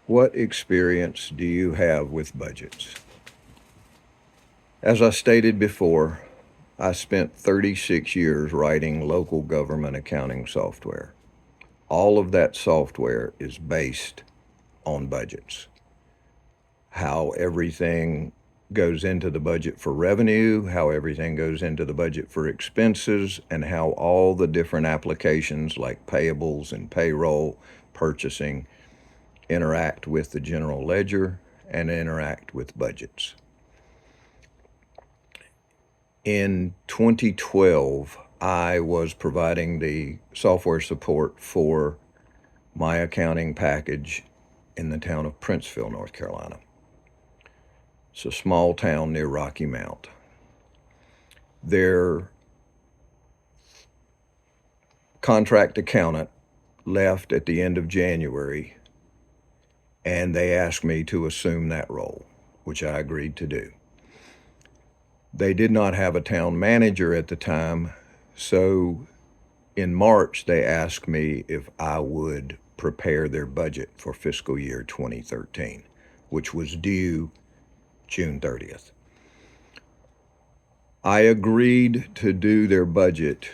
What experience do you have with budgets? As I stated before, I spent 36 years writing local government accounting software. All of that software is based on budgets. How everything goes into the budget for revenue, how everything goes into the budget for expenses, and how all the different applications like payables and payroll, purchasing, interact with the general ledger and interact with budgets. In 2012, I was providing the software support for my accounting package in the town of Princeville, North Carolina. It's a small town near Rocky Mount. Their contract accountant left at the end of January, and they asked me to assume that role, which I agreed to do. They did not have a town manager at the time, so in March they asked me if I would prepare their budget for fiscal year 2013, which was due June 30th. I agreed to do their budget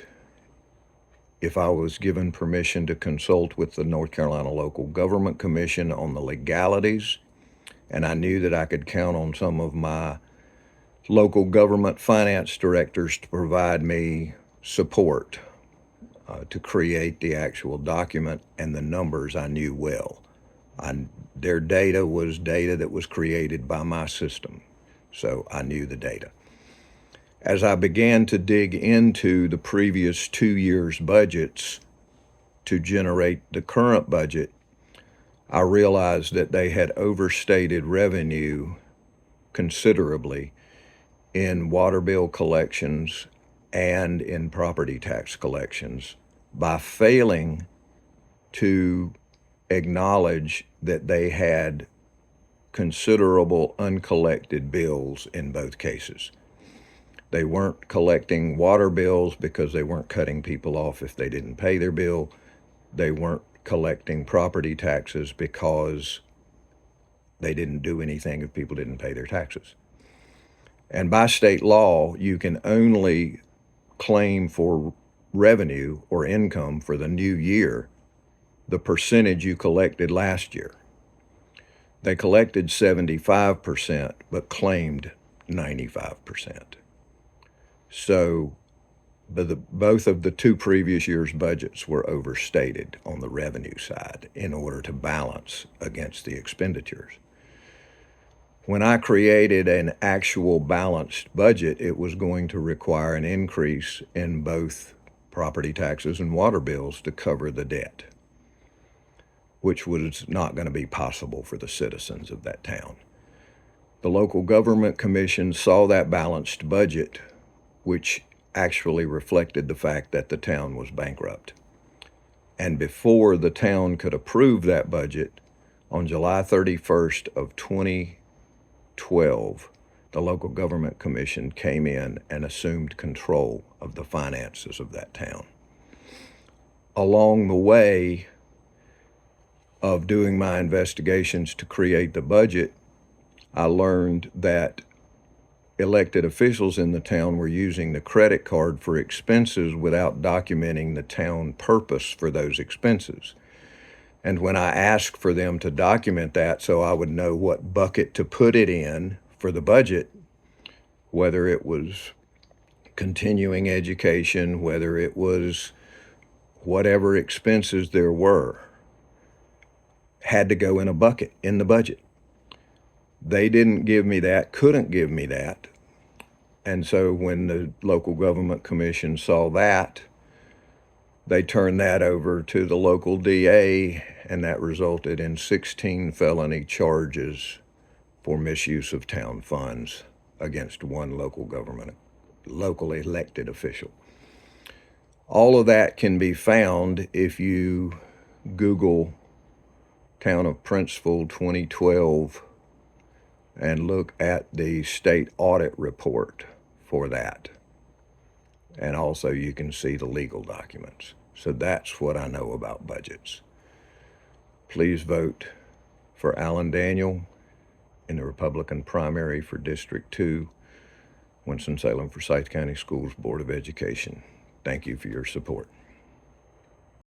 if I was given permission to consult with the North Carolina Local Government Commission on the legalities, and I knew that I could count on some of my local government finance directors to provide me support to create the actual document, and the numbers I knew well. Their data was data that was created by my system, so I knew the data. As I began to dig into the previous 2 years' budgets to generate the current budget, I realized that they had overstated revenue considerably in water bill collections and in property tax collections by failing to acknowledge that they had considerable uncollected bills in both cases. They weren't collecting water bills because they weren't cutting people off if they didn't pay their bill. They weren't collecting property taxes because they didn't do anything if people didn't pay their taxes. And by state law, you can only claim for revenue or income for the new year the percentage you collected last year. They collected 75% but claimed 95%. So both of the two previous years' budgets were overstated on the revenue side in order to balance against the expenditures. When I created an actual balanced budget, it was going to require an increase in both property taxes and water bills to cover the debt, which was not going to be possible for the citizens of that town. The local government commission saw that balanced budget, which actually reflected the fact that the town was bankrupt. And before the town could approve that budget, on July 31st of 2012, the local government commission came in and assumed control of the finances of that town. Along the way of doing my investigations to create the budget, I learned that elected officials in the town were using the credit card for expenses without documenting the town purpose for those expenses. And when I asked for them to document that so I would know what bucket to put it in for the budget, whether it was continuing education, whether it was whatever expenses there were, had to go in a bucket in the budget. They didn't give me that, couldn't give me that. And so when the local government commission saw that, they turned that over to the local DA, and that resulted in 16 felony charges for misuse of town funds against one local elected official. All of that can be found if you Google Town of Princeville 2012 and look at the state audit report for that. And also you can see the legal documents. So that's what I know about budgets. Please vote for Alan Daniel in the Republican primary for District 2, Winston-Salem, Forsyth County Schools Board of Education. Thank you for your support.